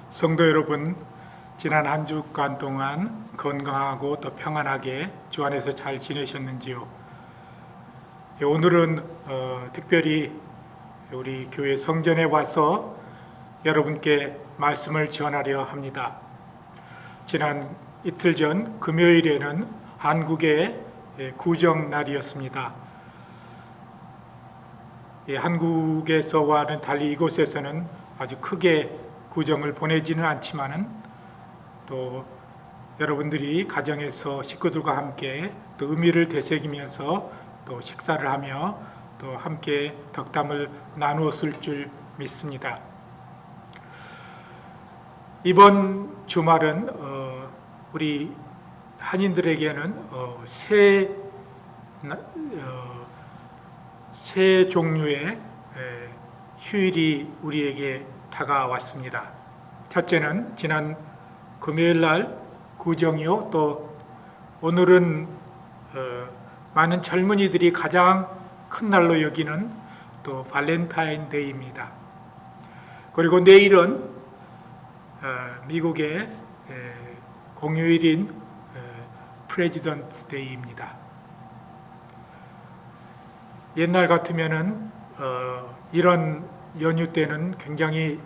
성도 여러분, 지난 한 주간 동안 건강하고 또 평안하게 주 안에서 잘 지내셨는지요? 오늘은 특별히 우리 교회 성전에 와서 여러분께 말씀을 전하려 합니다. 지난 이틀 전 금요일에는 한국의 구정날이었습니다. 한국에서와는 달리 이곳에서는 아주 크게 구정을 보내지는 않지만은 또 여러분들이 가정에서 식구들과 함께 또 의미를 되새기면서 또 식사를 하며 또 함께 덕담을 나누었을 줄 믿습니다. 이번 주말은 우리 한인들에게는 세 종류의 휴일이 우리에게 다가왔습니다. 첫째는 지난 금요일 날 구정이요. 또 오늘은 많은 젊은이들이 가장 큰 날로 여기는 또 발렌타인데이입니다. 그리고 내일은 미국의 공휴일인 프레지던트 데이입니다. 옛날 같으면은 이런 연휴 때는 굉장히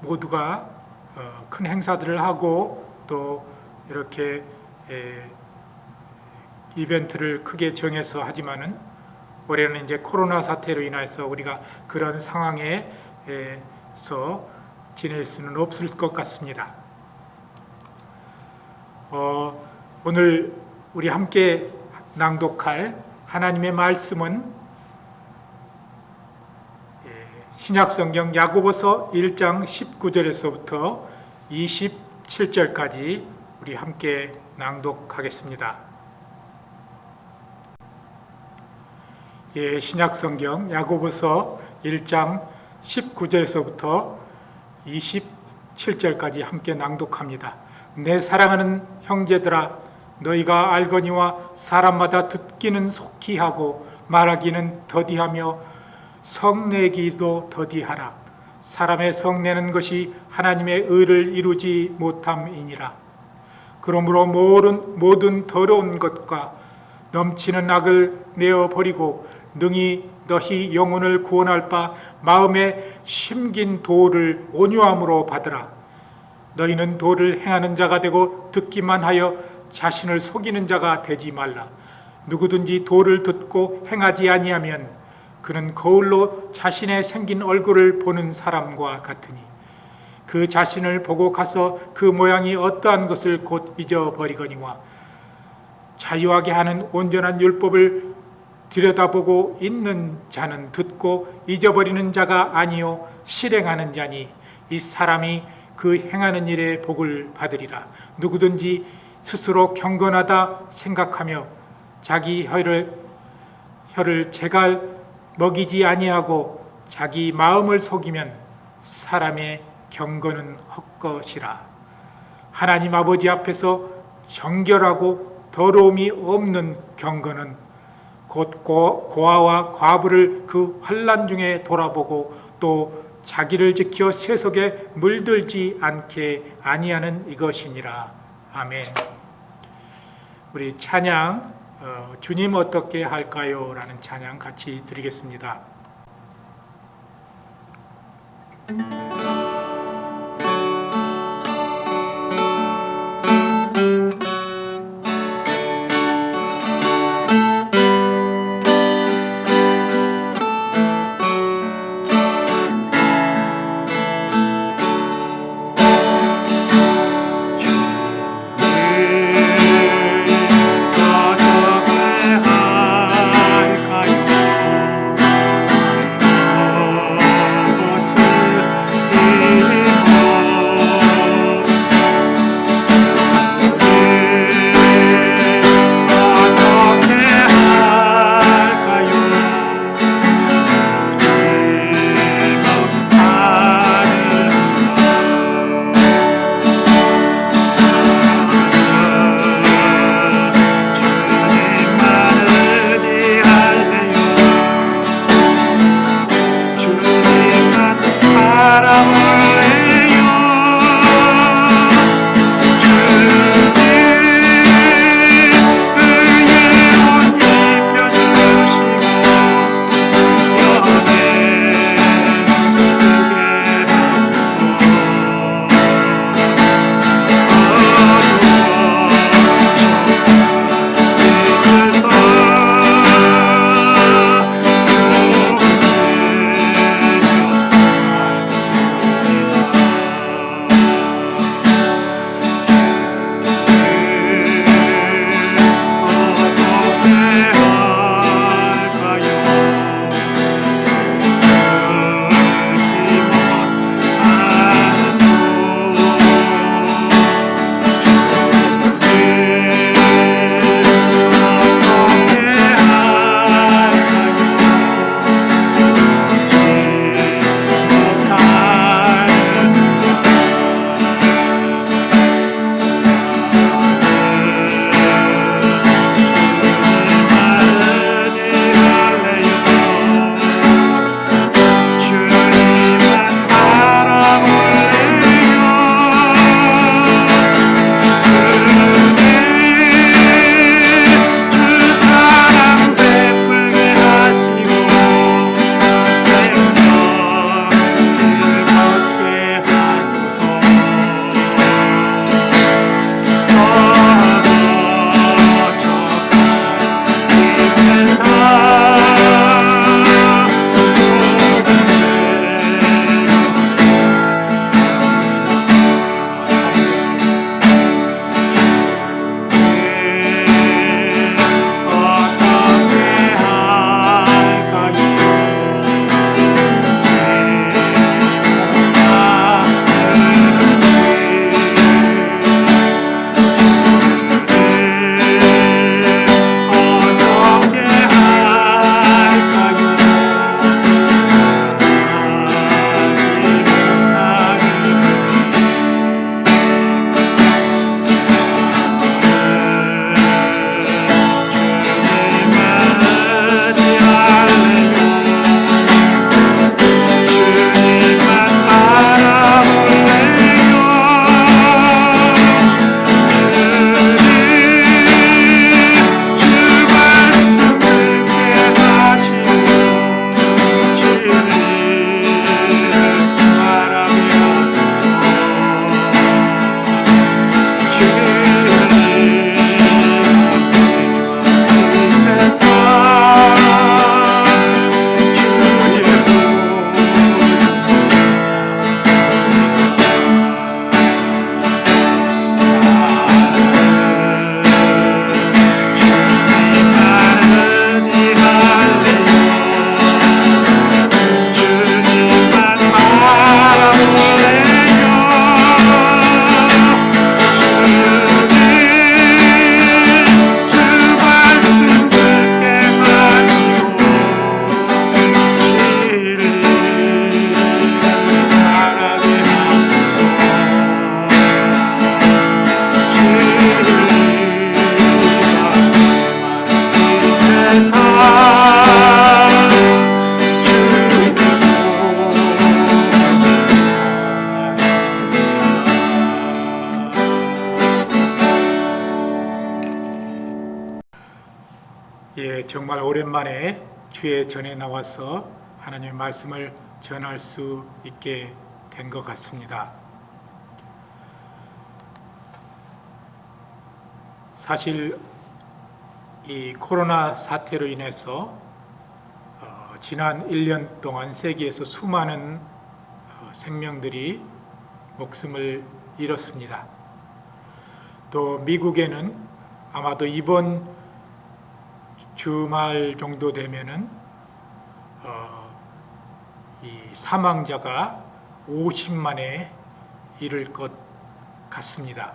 모두가 큰 행사들을 하고 또 이렇게 이벤트를 크게 정해서 하지만은 올해는 이제 코로나 사태로 인해서 우리가 그런 상황에서 지낼 수는 없을 것 같습니다. 오늘 우리 함께 낭독할 하나님의 말씀은 신약성경 야고보서 1장 19절에서부터 27절까지 우리 함께 낭독하겠습니다. 신약성경 야고보서 1장 19절에서부터 27절까지 함께 낭독합니다. 내 사랑하는 형제들아, 너희가 알거니와 사람마다 듣기는 속히 하고 말하기는 더디하며 성내기도 더디하라. 사람의 성내는 것이 하나님의 의를 이루지 못함이니라. 그러므로 모든 더러운 것과 넘치는 악을 내어버리고 너희 영혼을 구원할 바 마음에 심긴 도를 온유함으로 받으라. 너희는 도를 행하는 자가 되고 듣기만 하여 자신을 속이는 자가 되지 말라. 누구든지 도를 듣고 행하지 아니하면 그는 거울로 자신의 생긴 얼굴을 보는 사람과 같으니 그 자신을 보고 가서 그 모양이 어떠한 것을 곧 잊어버리거니와 자유하게 하는 온전한 율법을 들여다보고 있는 자는 듣고 잊어버리는 자가 아니요 실행하는 자니 이 사람이 그 행하는 일에 복을 받으리라. 누구든지 스스로 경건하다 생각하며 자기 혀를 제갈 먹이지 아니하고 자기 마음을 속이면 사람의 경건은 헛것이라. 하나님 아버지 앞에서 정결하고 더러움이 없는 경건은 곧 고아와 과부를 그 환난 중에 돌아보고 또 자기를 지켜 세속에 물들지 않게 아니하는 이것이니라. 아멘. 우리 찬양 주님 어떻게 할까요? 라는 찬양 같이 드리겠습니다. 예, 정말 오랜만에 주의 전에 나와서 하나님의 말씀을 전할 수 있게 된 것 같습니다. 사실 이 코로나 사태로 인해서 지난 1년 동안 세계에서 수많은 생명들이 목숨을 잃었습니다. 또 미국에는 아마도 이번 주말 정도 되면은 이 사망자가 50만에 이를 것 같습니다.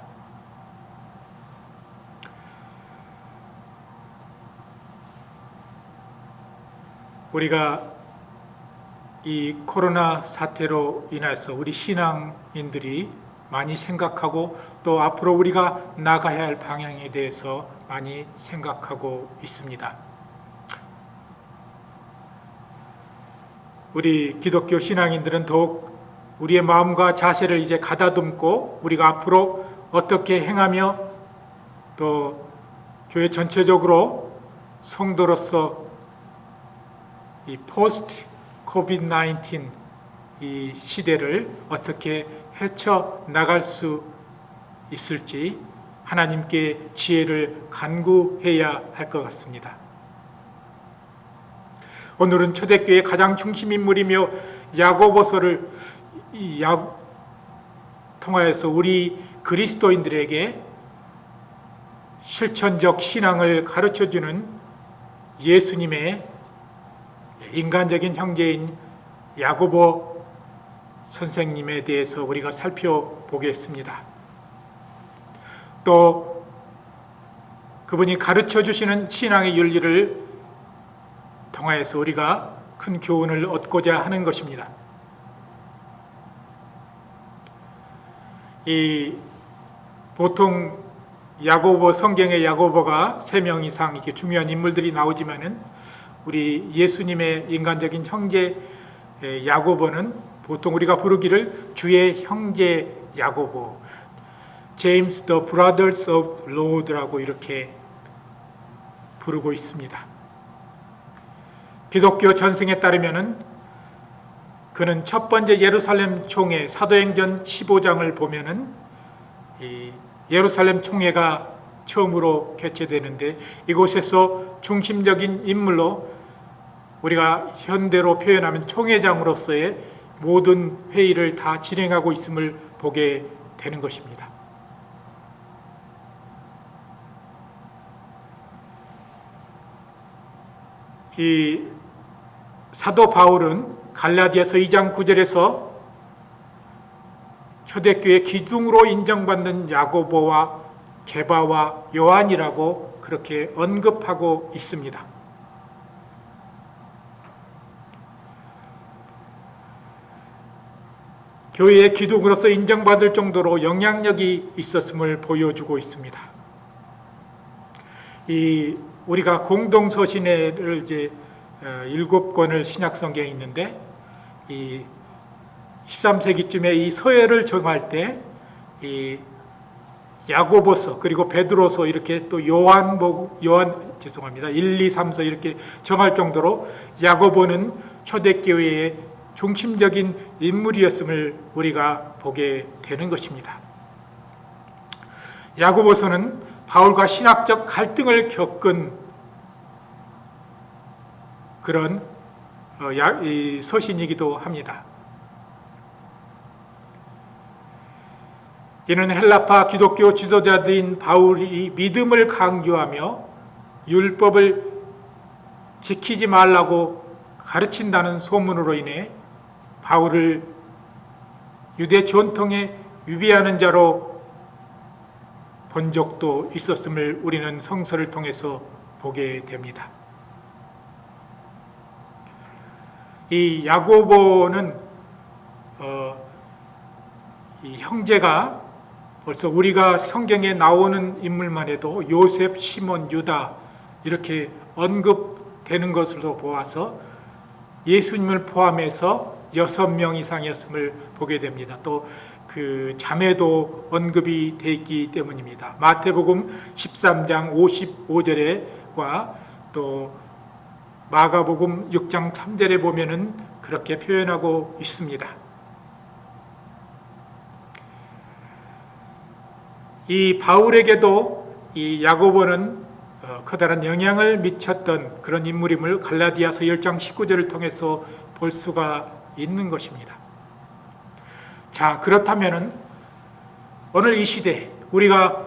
우리가 이 코로나 사태로 인해서 우리 신앙인들이 많이 생각하고 또 앞으로 우리가 나가야 할 방향에 대해서 많이 생각하고 있습니다. 우리 기독교 신앙인들은 더욱 우리의 마음과 자세를 이제 가다듬고 우리가 앞으로 어떻게 행하며 또 교회 전체적으로 성도로서 이 포스트 코비드-19 이 시대를 어떻게 헤쳐 나갈 수 있을지 하나님께 지혜를 간구해야 할 것 같습니다. 오늘은 초대교회의 가장 중심 인물이며 야고보서를 통하여서 우리 그리스도인들에게 실천적 신앙을 가르쳐주는 예수님의 인간적인 형제인 야고보 선생님에 대해서 우리가 살펴보겠습니다. 또 그분이 가르쳐 주시는 신앙의 윤리를 통하여서 우리가 큰 교훈을 얻고자 하는 것입니다. 이 보통 야고보 성경의 야고보가 3명 이상 이렇게 중요한 인물들이 나오지만은 우리 예수님의 인간적인 형제 야고보는 보통 우리가 부르기를 주의 형제 야고보, James the Brothers of Lord라고 이렇게 부르고 있습니다. 기독교 전승에 따르면은 그는 첫 번째 예루살렘 총회 사도행전 15장을 보면은 이 예루살렘 총회가 처음으로 개최되는데 이곳에서 중심적인 인물로 우리가 현대로 표현하면 총회장으로서의 모든 회의를 다 진행하고 있음을 보게 되는 것입니다. 이 사도 바울은 갈라디아서 2장 9절에서 초대교회 기둥으로 인정받는 야고보와 게바와 요한이라고 그렇게 언급하고 있습니다. 교회의 기둥으로서 인정받을 정도로 영향력이 있었음을 보여주고 있습니다. 우리가 공동서신회를 이제 7권을 신약성경에 있는데 이 13세기쯤에 이 서예를 정할 때 이 야고보서 그리고 베드로서 이렇게 또 요한 1, 2, 3서 이렇게 정할 정도로 야고보는 초대교회의 중심적인 인물이었음을 우리가 보게 되는 것입니다. 야고보서는 바울과 신학적 갈등을 겪은 그런 서신이기도 합니다. 이는 헬라파 기독교 지도자들인 바울이 믿음을 강조하며 율법을 지키지 말라고 가르친다는 소문으로 인해 바울을 유대 전통에 위배하는 자로 본 적도 있었음을 우리는 성서를 통해서 보게 됩니다. 이 야고보는 이 형제가 벌써 우리가 성경에 나오는 인물만 해도 요셉, 시몬, 유다 이렇게 언급되는 것으로 보아서 예수님을 포함해서 6명 이상이었음을 보게 됩니다. 또 그 자매도 언급이 되어 있기 때문입니다. 마태복음 13장 55절에과 또 또 마가복음 6장 3절에 보면은 그렇게 표현하고 있습니다. 이 바울에게도 이 야고보는 커다란 영향을 미쳤던 그런 인물임을 갈라디아서 10장 19절을 통해서 볼 수가 있는 것입니다. 자, 그렇다면은 오늘 이 시대 우리가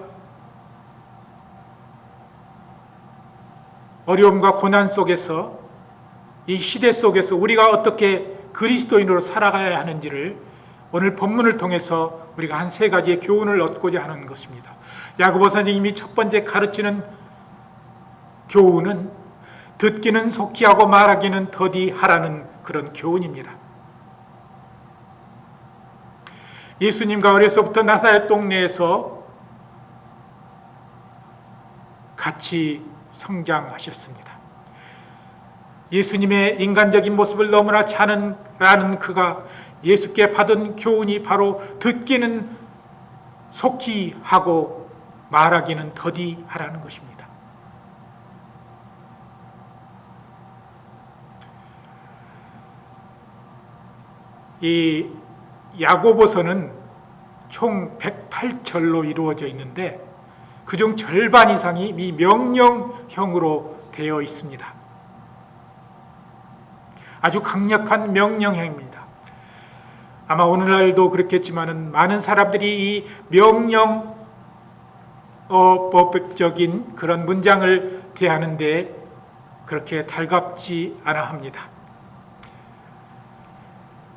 어려움과 고난 속에서 이 시대 속에서 우리가 어떻게 그리스도인으로 살아가야 하는지를 오늘 본문을 통해서 우리가 한 세 가지의 교훈을 얻고자 하는 것입니다. 야고보 선생님이 첫 번째 가르치는 교훈은 듣기는 속히 하고 말하기는 더디 하라는 그런 교훈입니다. 예수님과 어려서부터 나사렛 동네에서 같이 성장하셨습니다. 예수님의 인간적인 모습을 너무나 잘 아는 그가 예수께 받은 교훈이 바로 듣기는 속히 하고 말하기는 더디 하라는 것입니다. 이 야고보서는 총 108절로 이루어져 있는데 그중 절반 이상이 이 명령형으로 되어 있습니다. 아주 강력한 명령형입니다. 아마 오늘날도 그렇겠지만은 많은 사람들이 이 명령어법적인 그런 문장을 대하는데 그렇게 달갑지 않아 합니다.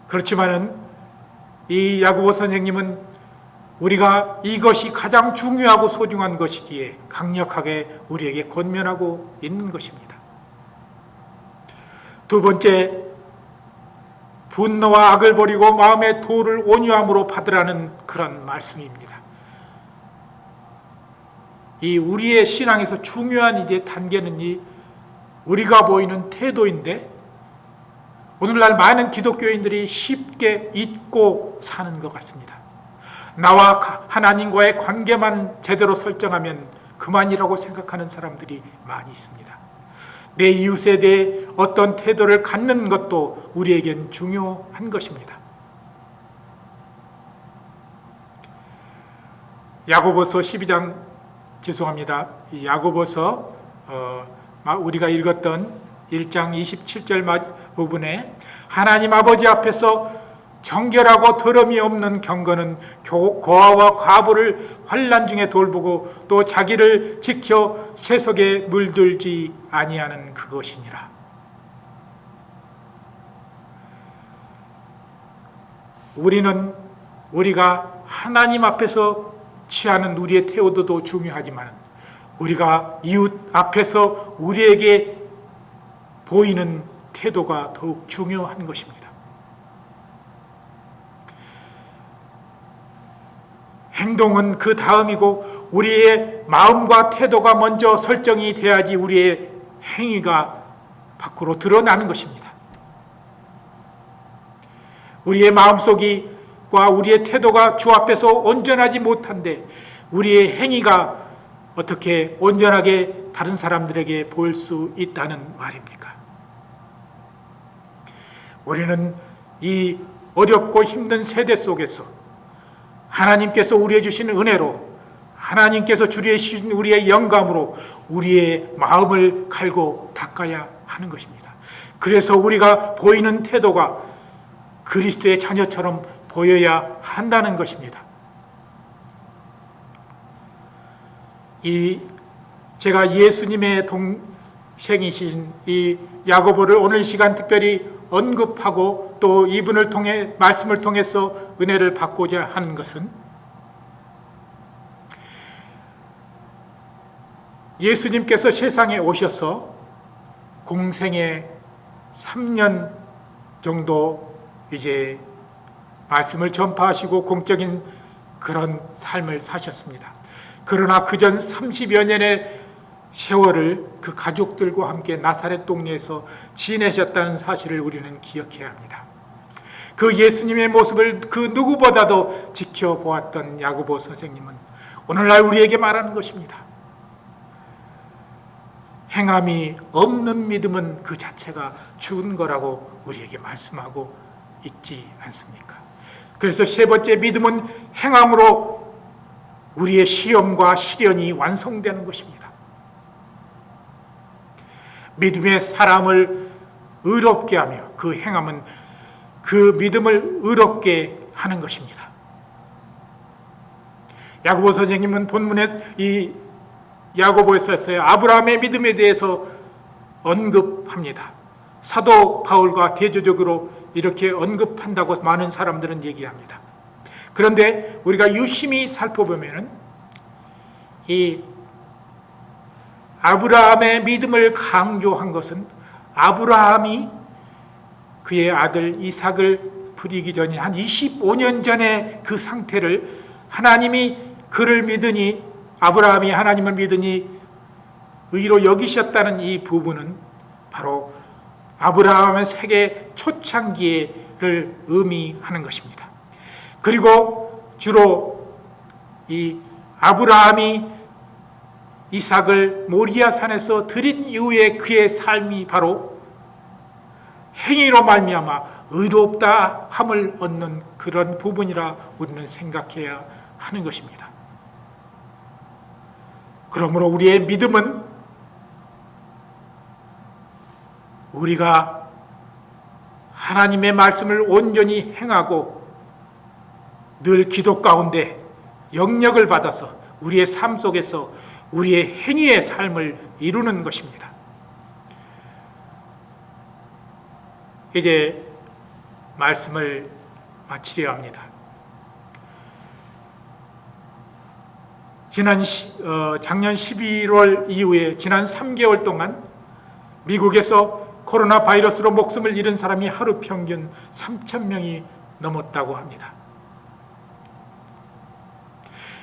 그렇지만은 이 야고보 선생님은 우리가 이것이 가장 중요하고 소중한 것이기에 강력하게 우리에게 권면하고 있는 것입니다. 두 번째, 분노와 악을 버리고 마음의 도를 온유함으로 받으라는 그런 말씀입니다. 이 우리의 신앙에서 중요한 이제 단계는 이 우리가 보이는 태도인데 오늘날 많은 기독교인들이 쉽게 잊고 사는 것 같습니다. 나와 하나님과의 관계만 제대로 설정하면 그만이라고 생각하는 사람들이 많이 있습니다. 내 이웃에 대해 어떤 태도를 갖는 것도 우리에겐 중요한 것입니다. 야고보서 12장 죄송합니다. 야고보서 우리가 읽었던 1장 27절 부분에 하나님 아버지 앞에서 정결하고 더러움이 없는 경건은 고아와 과부를 환난 중에 돌보고 또 자기를 지켜 세속에 물들지 아니하는 그것이니라. 우리가 하나님 앞에서 취하는 우리의 태도도 중요하지만 우리가 이웃 앞에서 우리에게 보이는 태도가 더욱 중요한 것입니다. 행동은 그 다음이고 우리의 마음과 태도가 먼저 설정이 돼야지 우리의 행위가 밖으로 드러나는 것입니다. 우리의 마음속과 우리의 태도가 주 앞에서 온전하지 못한데 우리의 행위가 어떻게 온전하게 다른 사람들에게 보일 수 있다는 말입니까? 우리는 이 어렵고 힘든 세대 속에서 하나님께서 우리에게 주신 은혜로 하나님께서 주신 우리의 영감으로 우리의 마음을 갈고 닦아야 하는 것입니다. 그래서 우리가 보이는 태도가 그리스도의 자녀처럼 보여야 한다는 것입니다. 제가 예수님의 동생이신 이 야고보를 오늘 이 시간 특별히 언급하고 또 이분을 통해 말씀을 통해서 은혜를 받고자 하는 것은 예수님께서 세상에 오셔서 공생애 3년 정도 이제 말씀을 전파하시고 공적인 그런 삶을 사셨습니다. 그러나 그전 30여 년의 세월을 그 가족들과 함께 나사렛 동네에서 지내셨다는 사실을 우리는 기억해야 합니다. 그 예수님의 모습을 그 누구보다도 지켜보았던 야고보 선생님은 오늘날 우리에게 말하는 것입니다. 행함이 없는 믿음은 그 자체가 죽은 거라고 우리에게 말씀하고 있지 않습니까? 그래서 세 번째, 믿음은 행함으로 우리의 시험과 시련이 완성되는 것입니다. 믿음의 사람을 의롭게 하며 그 행함은 그 믿음을 의롭게 하는 것입니다. 야고보 선생님은 본문에 이 야고보서에서 아브라함의 믿음에 대해서 언급합니다. 사도 바울과 대조적으로 이렇게 언급한다고 많은 사람들은 얘기합니다. 그런데 우리가 유심히 살펴보면 이 아브라함의 믿음을 강조한 것은 아브라함이 그의 아들 이삭을 부리기 전에 한 25년 전에 그 상태를 하나님이 그를 믿으니, 아브라함이 하나님을 믿으니 의로 여기셨다는 이 부분은 바로 아브라함의 세계 초창기를 의미하는 것입니다. 그리고 주로 이 아브라함이 이삭을 모리아 산에서 드린 이후에 그의 삶이 바로 행위로 말미암아 의롭다 함을 얻는 그런 부분이라 우리는 생각해야 하는 것입니다. 그러므로 우리의 믿음은 우리가 하나님의 말씀을 온전히 행하고 늘 기도 가운데 영역을 받아서 우리의 삶 속에서 우리의 행위의 삶을 이루는 것입니다. 이제 말씀을 마치려 합니다. 작년 11월 이후에 지난 3개월 동안 미국에서 코로나 바이러스로 목숨을 잃은 사람이 하루 평균 3,000명이 넘었다고 합니다.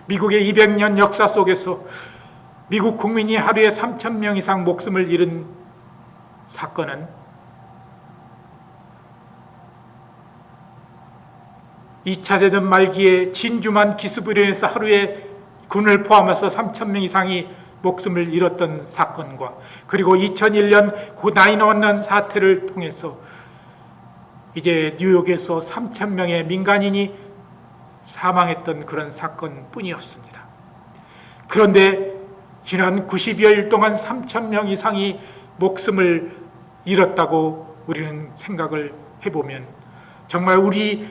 미국의 200년 역사 속에서 미국 국민이 하루에 3,000명 이상 목숨을 잃은 사건은 2차 대전 말기에 진주만 기습으로 인해서 하루에 군을 포함해서 3,000명 이상이 목숨을 잃었던 사건과 그리고 2001년 그 9/11 사태를 통해서 이제 뉴욕에서 3,000명의 민간인이 사망했던 그런 사건뿐이었습니다. 그런데 지난 90여일 동안 3,000명 이상이 목숨을 잃었다고 우리는 생각을 해보면 정말 우리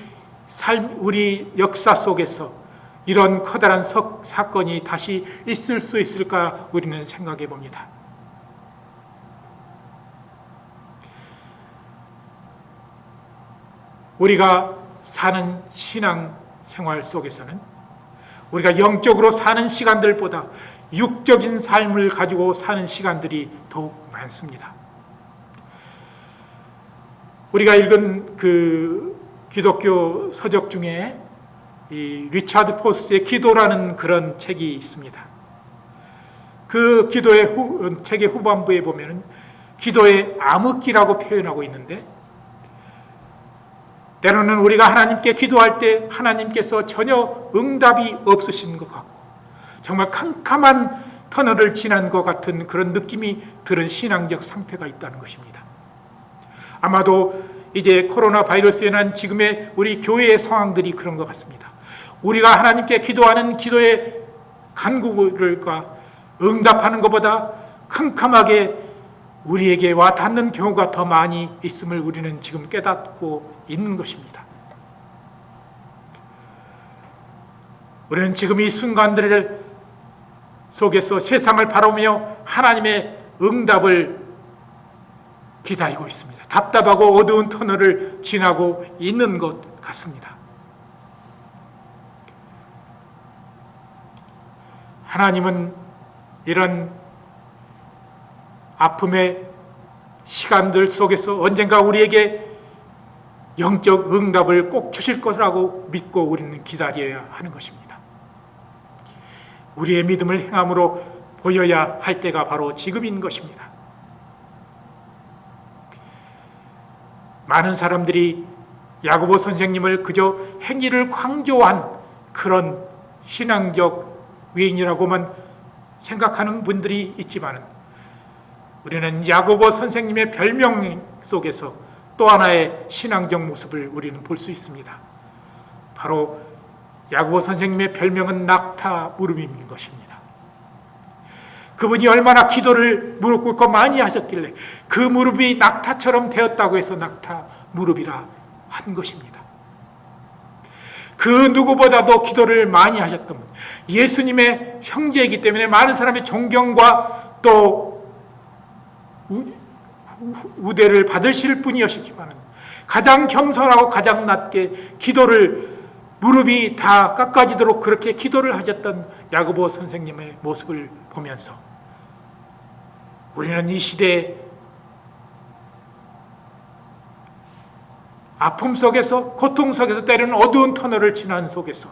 역사 속에서 이런 커다란 사건이 다시 있을 수 있을까 우리는 생각해 봅니다. 우리가 사는 신앙 생활 속에서는 우리가 영적으로 사는 시간들보다 육적인 삶을 가지고 사는 시간들이 더욱 많습니다. 우리가 읽은 그 기독교 서적 중에 이 리차드 포스의 기도라는 그런 책이 있습니다. 그 기도의 책의 후반부에 보면은 기도의 암흑기라고 표현하고 있는데, 때로는 우리가 하나님께 기도할 때 하나님께서 전혀 응답이 없으신 것 같고 정말 캄캄한 터널을 지난 것 같은 그런 느낌이 드는 신앙적 상태가 있다는 것입니다. 아마도 이제 코로나 바이러스에 인한 지금의 우리 교회의 상황들이 그런 것 같습니다. 우리가 하나님께 기도하는 기도의 간구를과 응답하는 것보다 캄캄하게 우리에게 와 닿는 경우가 더 많이 있음을 우리는 지금 깨닫고 있는 것입니다. 우리는 지금 이 순간들 속에서 세상을 바라보며 하나님의 응답을 기다리고 있습니다. 답답하고 어두운 터널을 지나고 있는 것 같습니다. 하나님은 이런 아픔의 시간들 속에서 언젠가 우리에게 영적 응답을 꼭 주실 거라고 믿고 우리는 기다려야 하는 것입니다. 우리의 믿음을 행함으로 보여야 할 때가 바로 지금인 것입니다. 많은 사람들이 야고보 선생님을 그저 행위를 강조한 그런 신앙적 위인이라고만 생각하는 분들이 있지만 우리는 야고보 선생님의 별명 속에서 또 하나의 신앙적 모습을 우리는 볼 수 있습니다. 바로 야고보 선생님의 별명은 낙타 무릎인 것입니다. 그분이 얼마나 기도를 무릎 꿇고 많이 하셨길래 그 무릎이 낙타처럼 되었다고 해서 낙타 무릎이라 한 것입니다. 그 누구보다도 기도를 많이 하셨던 분, 예수님의 형제이기 때문에 많은 사람의 존경과 또 우대를 받으실 분이었지만 가장 겸손하고 가장 낮게 기도를 무릎이 다 깎아지도록 그렇게 기도를 하셨던 야고보 선생님의 모습을 보면서 우리는 이 시대에 아픔 속에서, 고통 속에서, 때로는 어두운 터널을 지난 속에서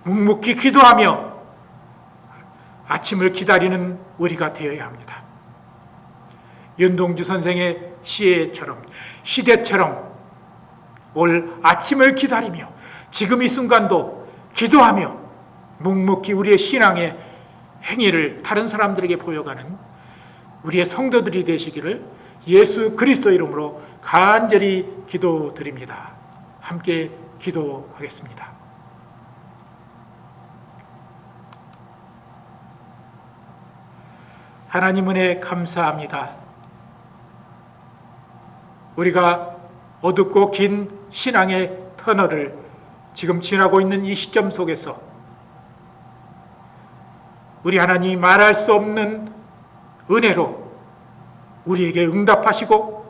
묵묵히 기도하며 아침을 기다리는 우리가 되어야 합니다. 윤동주 선생의 시처럼, 시대처럼 올 아침을 기다리며 지금 이 순간도 기도하며 묵묵히 우리의 신앙의 행위를 다른 사람들에게 보여가는 우리의 성도들이 되시기를 예수 그리스도 이름으로 간절히 기도드립니다. 함께 기도하겠습니다. 하나님 은혜 감사합니다. 우리가 어둡고 긴 신앙의 터널을 지금 지나고 있는 이 시점 속에서 우리 하나님이 말할 수 없는 은혜로 우리에게 응답하시고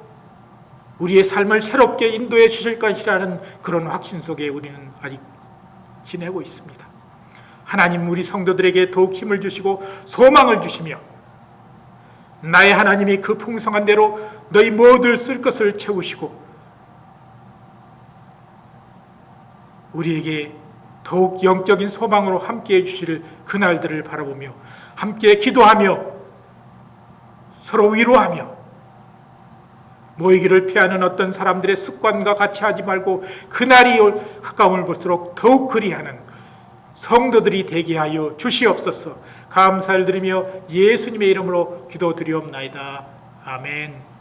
우리의 삶을 새롭게 인도해 주실 것이라는 그런 확신 속에 우리는 아직 지내고 있습니다. 하나님, 우리 성도들에게 더욱 힘을 주시고 소망을 주시며 나의 하나님이 그 풍성한 대로 너희 모두 쓸 것을 채우시고 우리에게 더욱 영적인 소망으로 함께해 주실 그날들을 바라보며 함께 기도하며 서로 위로하며 모이기를 피하는 어떤 사람들의 습관과 같이 하지 말고 그날이 가까움을 볼수록 더욱 그리하는 성도들이 되게 하여 주시옵소서. 감사를 드리며 예수님의 이름으로 기도드리옵나이다. 아멘.